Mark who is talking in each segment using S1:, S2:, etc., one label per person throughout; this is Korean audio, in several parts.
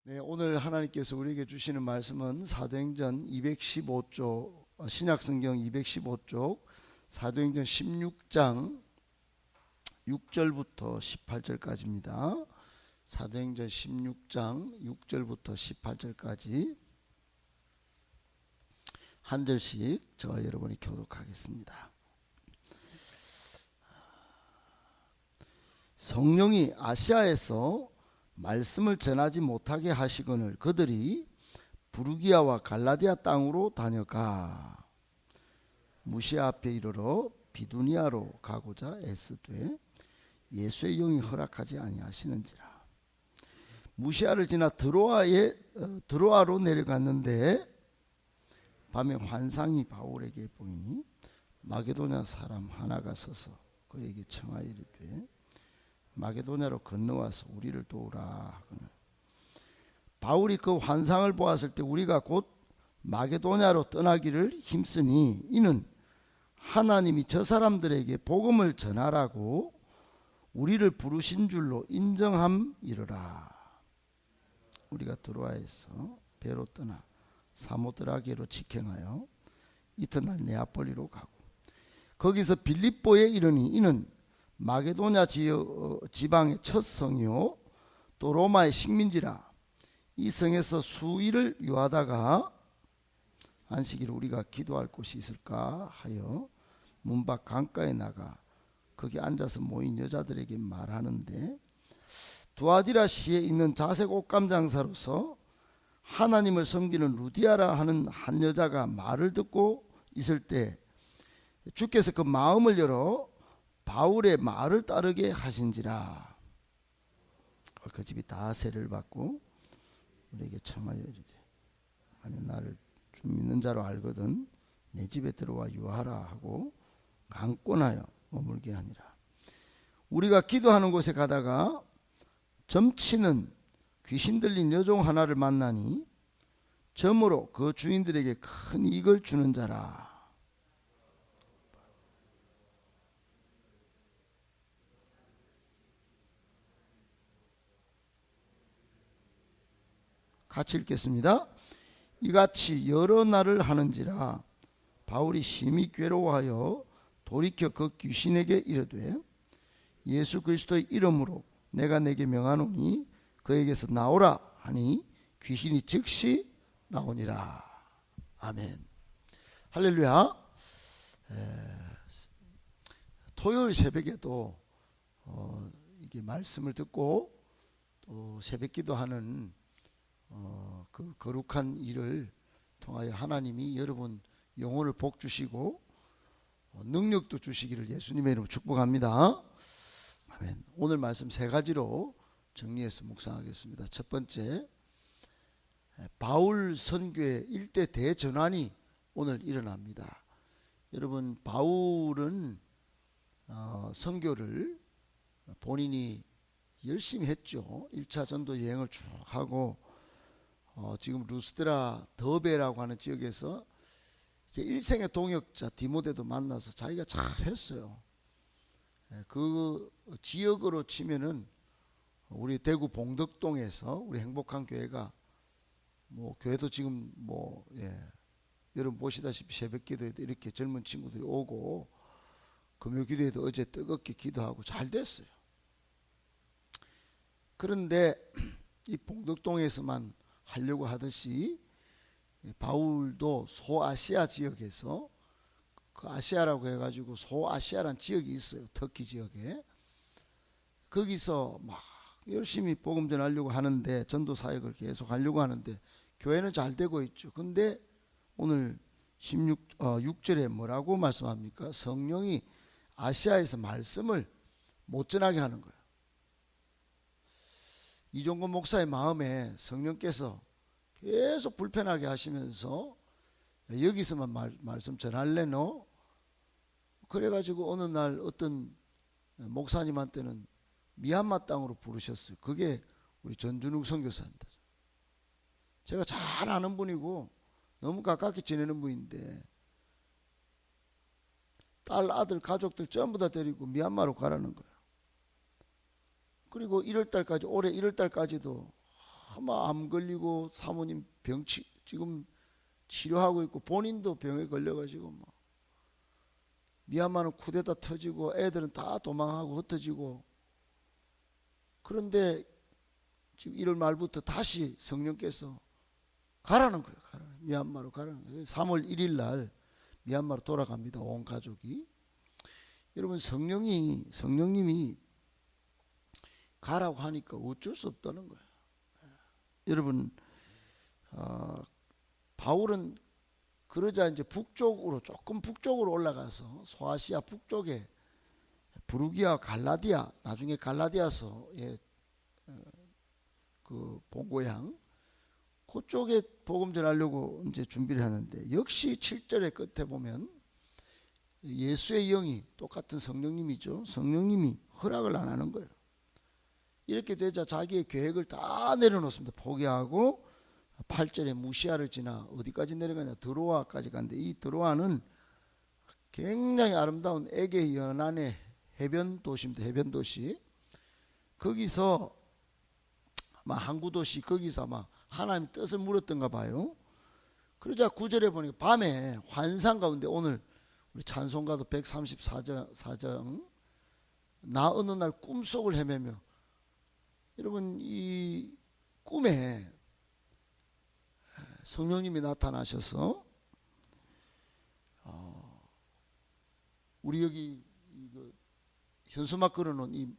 S1: 네, 오늘 하나님께서 우리에게 주시는 말씀은 사도행전 215쪽, 신약성경 215쪽, 사도행전 16장 6절부터 18절까지입니다. 사도행전 16장 6절부터 18절까지 한 절씩 저와 여러분이 교독하겠습니다. 성령이 아시아에서 말씀을 전하지 못하게 하시거늘 그들이 부르기아와 갈라디아 땅으로 다녀가 무시아 앞에 이르러 비두니아로 가고자 애쓰되 예수의 영이 허락하지 아니하시는지라. 무시아를 지나 드로아로 내려갔는데 밤에 환상이 바울에게 보이니 마게도냐 사람 하나가 서서 그에게 청하여 이르되 마게도냐로 건너와서 우리를 도우라 하거늘 바울이 그 환상을 보았을 때 우리가 곧 마게도냐로 떠나기를 힘쓰니 이는 하나님이 저 사람들에게 복음을 전하라고 우리를 부르신 줄로 인정함이러라. 우리가 드로아에서 배로 떠나 사모드라게로 직행하여 이튿날 네아폴리로 가고 거기서 빌립보에 이르니 이는 마게도냐 지방의 첫 성이요 또 로마의 식민지라. 이 성에서 수일을 유하다가 안식일에 우리가 기도할 곳이 있을까 하여 문 밖 강가에 나가 거기 앉아서 모인 여자들에게 말하는데 두아디라 시에 있는 자색 옷감 장사로서 하나님을 섬기는 루디아라 하는 한 여자가 말을 듣고 있을 때 주께서 그 마음을 열어 바울의 말을 따르게 하신지라. 그 집이 다 세를 받고 우리에게 청하여 이르되 만일 나를 주 믿는 자로 알거든 내 집에 들어와 유하라 하고 강권하여 머물게 하니라. 우리가 기도하는 곳에 가다가 점치는 귀신 들린 여종 하나를 만나니 점으로 그 주인들에게 큰 이익을 주는 자라. 같이 읽겠습니다. 이같이 여러 날을 하는지라 바울이 심히 괴로워하여 돌이켜 그 귀신에게 이르되 예수 그리스도의 이름으로 내가 내게 명하노니 그에게서 나오라 하니 귀신이 즉시 나오니라. 아멘. 할렐루야. 토요일 새벽에도 이게 말씀을 듣고 또 새벽 기도하는 그 거룩한 일을 통하여 하나님이 여러분 영혼을 복 주시고 능력도 주시기를 예수님의 이름으로 축복합니다. 아멘. 오늘 말씀 세 가지로 정리해서 묵상하겠습니다. 첫 번째, 바울 선교의 일대 대전환이 오늘 일어납니다. 여러분, 바울은 선교를 본인이 열심히 했죠. 1차 전도 여행을 쭉 하고 지금 루스드라 더베라고 하는 지역에서 이제 일생의 동역자 디모데도 만나서 자기가 잘했어요. 그 지역으로 치면은 우리 대구 봉덕동에서 우리 행복한 교회가 뭐 교회도 지금 여러분 보시다시피 새벽 기도에도 이렇게 젊은 친구들이 오고 금요 기도에도 어제 뜨겁게 기도하고 잘 됐어요. 그런데 이 봉덕동에서만 하려고 하듯이 바울도 소아시아 지역에서 그 아시아라고 해가지고 소아시아라는 지역이 있어요. 터키 지역에. 거기서 막 열심히 복음 전하려고 하는데 전도 사역을 계속 하려고 하는데 교회는 잘 되고 있죠. 근데 오늘 6절에 뭐라고 말씀합니까? 성령이 아시아에서 말씀을 못 전하게 하는 거예요. 이종건 목사의 마음에 성령께서 계속 불편하게 하시면서 여기서만 말씀 전할래 너? 그래가지고 어느 날 어떤 목사님한테는 미얀마 땅으로 부르셨어요. 그게 우리 전준욱 선교사입니다. 제가 잘 아는 분이고 너무 가깝게 지내는 분인데 딸 아들 가족들 전부 다 데리고 미얀마로 가라는 거예요. 그리고 1월달까지 올해 1월달까지도 막 암 걸리고 사모님 지금 치료하고 있고 본인도 병에 걸려가지고 뭐 미얀마는 쿠데타 터지고 애들은 다 도망하고 흩어지고 그런데 지금 1월 말부터 다시 성령께서 가라는 거예요. 미얀마로 가라는 거예요. 3월 1일 날 미얀마로 돌아갑니다. 온 가족이. 여러분 성령님이 가라고 하니까 어쩔 수 없다는 거예요. 여러분 바울은 그러자 이제 조금 북쪽으로 올라가서 소아시아 북쪽에 부르기아 갈라디아 나중에 갈라디아서의 그 본고향 그쪽에 복음 전하려고 이제 준비를 하는데 역시 7절의 끝에 보면 예수의 영이 똑같은 성령님이죠. 성령님이 허락을 안 하는 거예요. 이렇게 되자 자기의 계획을 다 내려놓습니다. 포기하고 8절에 무시아를 지나 어디까지 내려가냐 드로아까지 갔는데 이 드로아는 굉장히 아름다운 에게 연안의 해변 도시입니다. 해변 도시. 거기서 아마 항구 도시 거기서 아마 하나님 뜻을 물었던가 봐요. 그러자 9절에 보니까 밤에 환상 가운데 오늘 우리 찬송가도 134장 나 어느 날 꿈속을 헤매며 여러분 이 꿈에 성령님이 나타나셔서 우리 여기 현수막 걸어놓은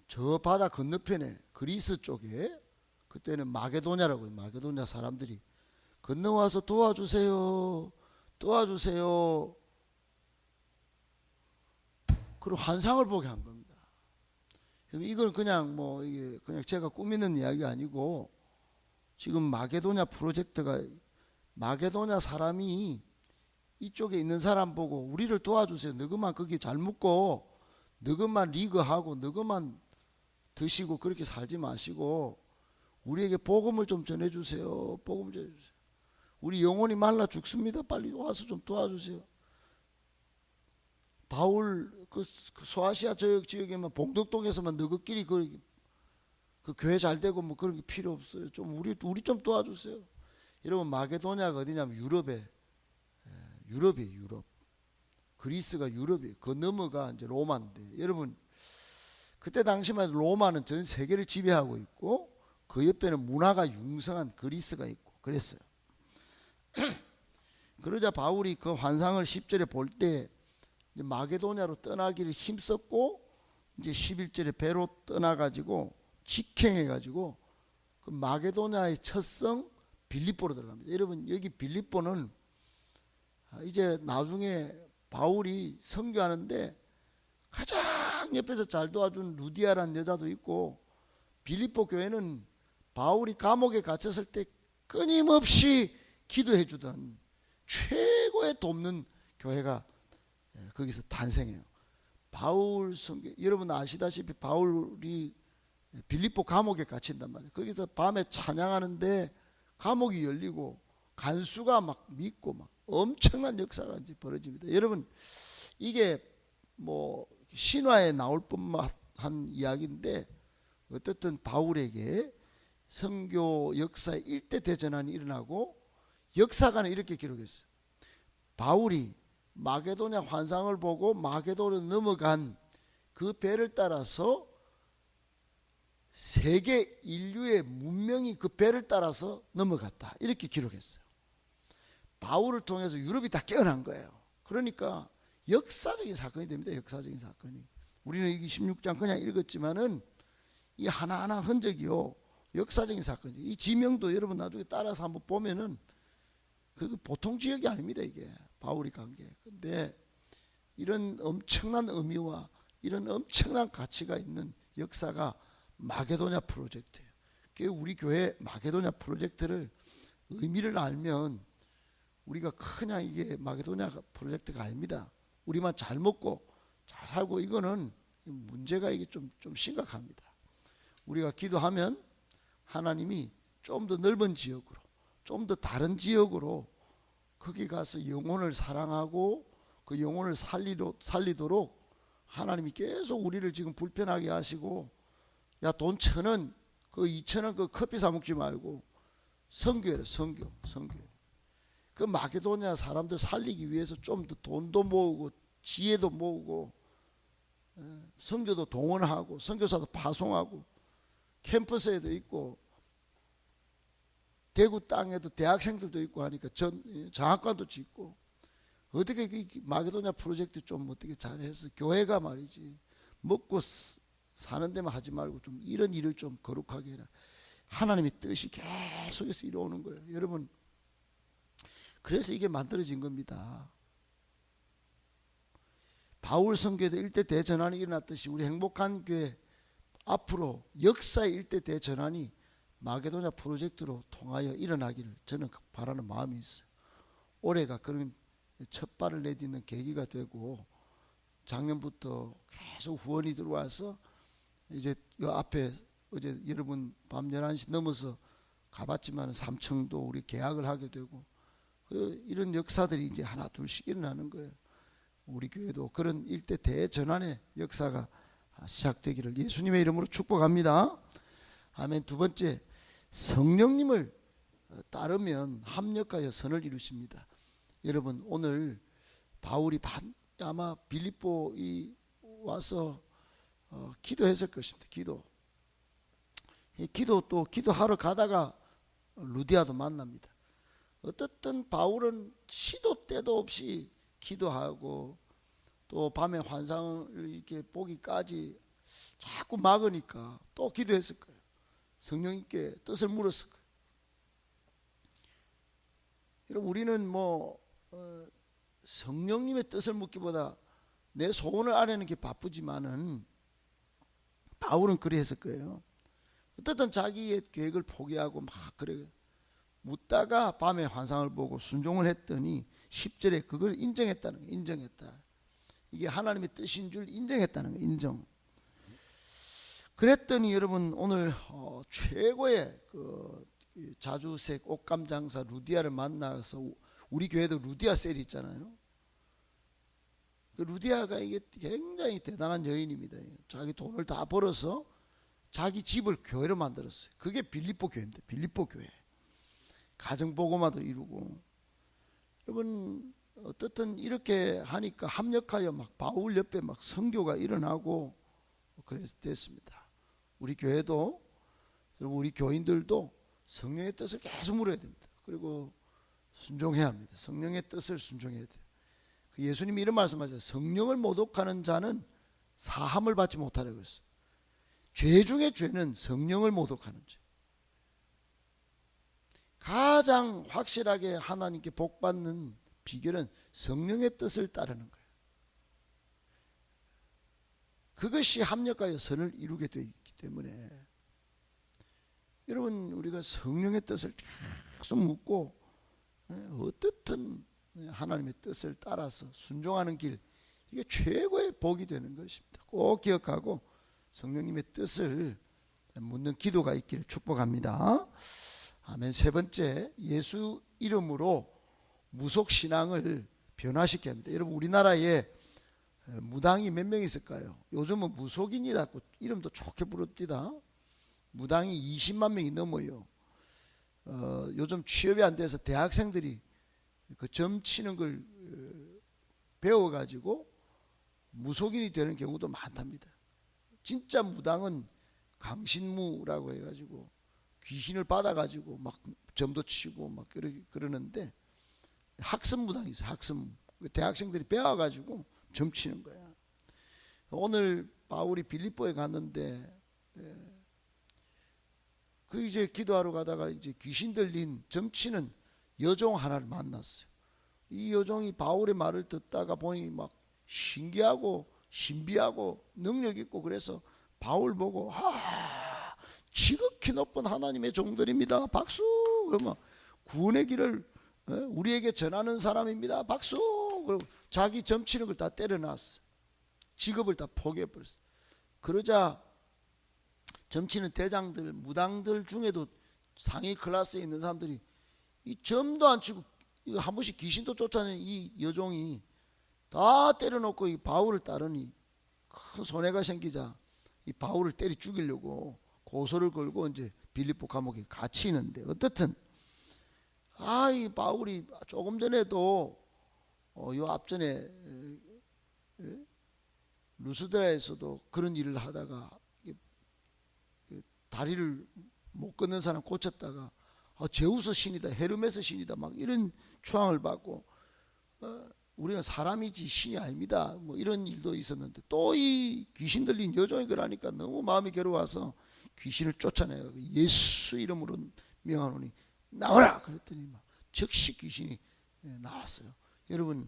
S1: 저 바다 건너편에 그리스 쪽에 그때는 마게도냐라고 해요. 마게도냐 사람들이 건너와서 도와주세요. 그리고 환상을 보게 한 겁니다. 이건 그냥 이게 그냥 제가 꾸미는 이야기가 아니고 지금 마게도냐 프로젝트가 마게도냐 사람이 이쪽에 있는 사람 보고 우리를 도와주세요. 너그만 거기 잘 묵고 너그만 리그하고 너그만 드시고 그렇게 살지 마시고 우리에게 복음을 좀 전해주세요. 복음 전해주세요. 우리 영혼이 말라 죽습니다. 빨리 와서 좀 도와주세요. 바울 그 소아시아 지역에만 봉덕동에서만 너희끼리 그 교회 잘 되고 뭐 그런 게 필요 없어요. 좀 우리 좀 도와주세요. 여러분 마게도냐가 어디냐면 유럽이에요. 유럽. 그리스가 유럽이에요. 그 넘어가 이제 로마인데 여러분 그때 당시만 해도 로마는 전 세계를 지배하고 있고 그 옆에는 문화가 융성한 그리스가 있고 그랬어요. 그러자 바울이 그 환상을 10절에 볼 때 마게도냐로 떠나기를 힘썼고 이제 11절에 배로 떠나가지고 직행해가지고 그 마게도냐의 첫 성 빌립보로 들어갑니다. 여러분 여기 빌립보는 이제 나중에 바울이 선교하는데 가장 옆에서 잘 도와준 루디아라는 여자도 있고 빌립보 교회는 바울이 감옥에 갇혔을 때 끊임없이 기도해 주던 최고의 돕는 교회가 거기서 탄생해요. 바울 선교 여러분 아시다시피 바울이 빌립보 감옥에 갇힌단 말이에요. 거기서 밤에 찬양하는데 감옥이 열리고 간수가 막 믿고 막 엄청난 역사가 이제 벌어집니다. 여러분 이게 신화에 나올 법한 이야기인데 어떻든 바울에게 선교 역사의 일대 대전환이 일어나고 역사가는 이렇게 기록했어요. 바울이 마게도냐 환상을 보고 마게도로 넘어간 그 배를 따라서 세계 인류의 문명이 그 배를 따라서 넘어갔다. 이렇게 기록했어요. 바울을 통해서 유럽이 다 깨어난 거예요. 그러니까 역사적인 사건이 됩니다. 역사적인 사건이. 우리는 여기 16장 그냥 읽었지만은 이 하나하나 흔적이요. 역사적인 사건이죠. 이 지명도 여러분 나중에 따라서 한번 보면은 그 보통 지역이 아닙니다. 이게 바울이 간 게. 근데 이런 엄청난 의미와 이런 엄청난 가치가 있는 역사가 마게도냐 프로젝트예요. 우리 교회 마게도냐 프로젝트를 의미를 알면 우리가 그냥 이게 마게도냐 프로젝트가 아닙니다. 우리만 잘 먹고 잘 살고 이거는 문제가 이게 좀 심각합니다. 우리가 기도하면 하나님이 좀 더 넓은 지역으로 좀 더 다른 지역으로 거기 가서 영혼을 사랑하고 그 영혼을 살리도록 하나님이 계속 우리를 지금 불편하게 하시고 야 돈 1,000원 그 2,000원 그 커피 사 먹지 말고 선교해라. 선교. 그 마게도냐 사람들 살리기 위해서 좀 더 돈도 모으고 지혜도 모으고 선교도 동원하고 선교사도 파송하고 캠퍼스에도 있고 대구 땅에도 대학생들도 있고 하니까 장학관도 짓고 어떻게 이 마게도냐 프로젝트 좀 어떻게 잘해서 교회가 말이지 먹고 사는 데만 하지 말고 좀 이런 일을 좀 거룩하게 해라. 하나님의 뜻이 계속해서 이루어오는 거예요. 여러분, 그래서 이게 만들어진 겁니다. 바울 선교에도 일대 대전환이 일어났듯이 우리 행복한 교회 앞으로 역사의 일대 대전환이 마게도냐 프로젝트로 통하여 일어나기를 저는 바라는 마음이 있어요. 올해가 그런 첫 발을 내딛는 계기가 되고 작년부터 계속 후원이 들어와서 이제 요 앞에 어제 여러분 밤 11시 넘어서 가봤지만 3층도 우리 계약을 하게 되고 이런 역사들이 이제 하나 둘씩 일어나는 거예요. 우리 교회도 그런 일대 대전환의 역사가 시작되기를 예수님의 이름으로 축복합니다. 아멘. 두 번째, 성령님을 따르면 합력하여 선을 이루십니다. 여러분, 오늘 바울이 아마 빌립보에 와서 기도했을 것입니다. 또 기도하러 가다가 루디아도 만납니다. 어떻든 바울은 시도 때도 없이 기도하고 또 밤에 환상을 이렇게 보기까지 자꾸 막으니까 또 기도했을 거예요. 성령님께 뜻을 물었을 거예요. 여러분, 우리는 성령님의 뜻을 묻기보다 내 소원을 아뢰는 게 바쁘지만은 바울은 그리했을 거예요. 어떻든 자기의 계획을 포기하고 막 그래 묻다가 밤에 환상을 보고 순종을 했더니 10절에 그걸 인정했다는 거예요. 인정했다. 이게 하나님의 뜻인 줄 인정했다는 거예요. 인정. 그랬더니 여러분 오늘 최고의 그 자주색 옷감 장사 루디아를 만나서 우리 교회도 루디아 셀이 있잖아요. 그 루디아가 이게 굉장히 대단한 여인입니다. 자기 돈을 다 벌어서 자기 집을 교회로 만들었어요. 그게 빌립보 교회입니다. 빌립보 교회. 가정보고마도 이루고. 여러분 어떻든 이렇게 하니까 합력하여 막 바울 옆에 막 선교가 일어나고 그래서 됐습니다. 우리 교회도 여러분 우리 교인들도 성령의 뜻을 계속 물어야 됩니다. 그리고 순종해야 합니다. 성령의 뜻을 순종해야 돼요. 예수님이 이런 말씀하셨어요. 성령을 모독하는 자는 사함을 받지 못하라고 했어요. 죄 중에 죄는 성령을 모독하는 죄. 가장 확실하게 하나님께 복받는 비결은 성령의 뜻을 따르는 거예요. 그것이 합력하여 선을 이루게 되어 있기 때문에 여러분 우리가 성령의 뜻을 계속 묻고 어떻든 하나님의 뜻을 따라서 순종하는 길, 이게 최고의 복이 되는 것입니다. 꼭 기억하고 성령님의 뜻을 묻는 기도가 있기를 축복합니다. 아멘. 세 번째, 예수 이름으로 무속신앙을 변화시켜야 합니다. 여러분 우리나라에 무당이 몇 명 있을까요? 요즘은 무속인이라고 이름도 좋게 부릅니다. 무당이 20만 명이 넘어요. 요즘 취업이 안 돼서 대학생들이 그 점 치는 걸 배워가지고 무속인이 되는 경우도 많답니다. 진짜 무당은 강신무라고 해가지고 귀신을 받아가지고 막 점도 치고 막 그러는데 학습 무당이 있어요. 학습 대학생들이 배워가지고 점 치는 거야. 오늘 바울이 빌립보에 갔는데 그 이제 기도하러 가다가 이제 귀신 들린 점 치는 여종 하나를 만났어요. 이 여종이 바울의 말을 듣다가 보니 막 신기하고 신비하고 능력 있고 그래서 바울 보고 지극히 높은 하나님의 종들입니다. 박수! 그러면 구원의 길을 우리에게 전하는 사람입니다. 박수! 그리고 자기 점치는 걸 다 때려놨어. 직업을 다 포기해버렸어. 그러자 점치는 대장들, 무당들 중에도 상위 클래스에 있는 사람들이 이 점도 안 치고 이거 한 번씩 귀신도 쫓아내는 이 여종이 다 때려놓고 이 바울을 따르니 큰 손해가 생기자 이 바울을 때려 죽이려고 고소를 걸고 이제 빌립보 감옥에 갇히는데, 어떻든 이 바울이 조금 전에도 요 앞전에 루스드라에서도 그런 일을 하다가 다리를 못 걷는 사람 고쳤다가 제우스 신이다, 헤르메스 신이다, 막 이런 추앙을 받고 우리가 사람이지 신이 아닙니다, 뭐 이런 일도 있었는데, 또 이 귀신 들린 여종이 그러니까 너무 마음이 괴로워서 귀신을 쫓아내요. 예수 이름으로 명하노니 나오라 그랬더니 막 즉시 귀신이 나왔어요. 여러분,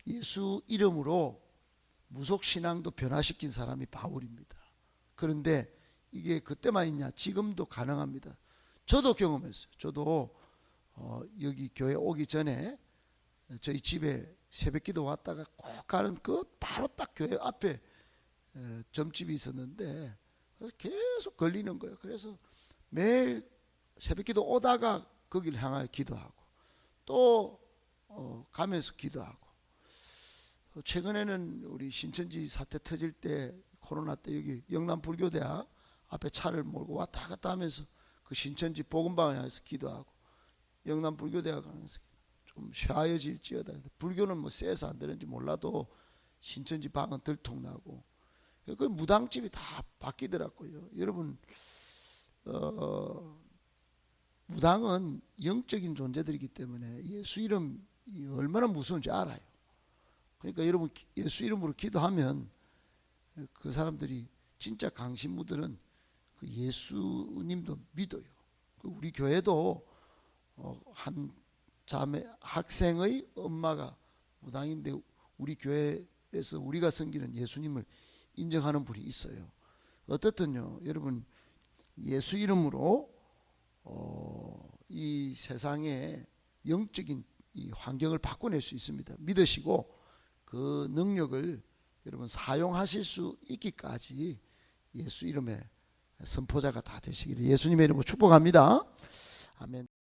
S1: 예수 이름으로 무속신앙도 변화시킨 사람이 바울입니다. 그런데 이게 그때만 있냐? 지금도 가능합니다. 저도 경험했어요. 저도 여기 교회 오기 전에 저희 집에 새벽기도 왔다가 꼭 가는 그 바로 딱 교회 앞에 점집이 있었는데 계속 걸리는 거예요. 그래서 매일 새벽기도 오다가 거기를 향하여 기도하고 또 가면서 기도하고, 최근에는 우리 신천지 사태 터질 때, 코로나 때 여기 영남불교대학 앞에 차를 몰고 왔다 갔다 하면서 그 신천지 복음방을 향해서 기도하고, 영남불교대학 하면서 좀 쉬어질지어다. 불교는 뭐 세서 안 되는지 몰라도 신천지 방은 들통나고, 그 무당집이 다 바뀌더라고요. 여러분, 무당은 영적인 존재들이기 때문에 예수 이름이 얼마나 무서운지 알아요. 그러니까 여러분, 예수 이름으로 기도하면 그 사람들이, 진짜 강신무들은 그 예수님도 믿어요. 우리 교회도 한 자매 학생의 엄마가 무당인데 우리 교회에서 우리가 섬기는 예수님을 인정하는 분이 있어요. 어떻든요, 여러분, 예수 이름으로 이 세상의 영적인 이 환경을 바꿔낼 수 있습니다. 믿으시고 그 능력을 여러분 사용하실 수 있기까지 예수 이름의 선포자가 다 되시기를 예수님의 이름으로 축복합니다. 아멘.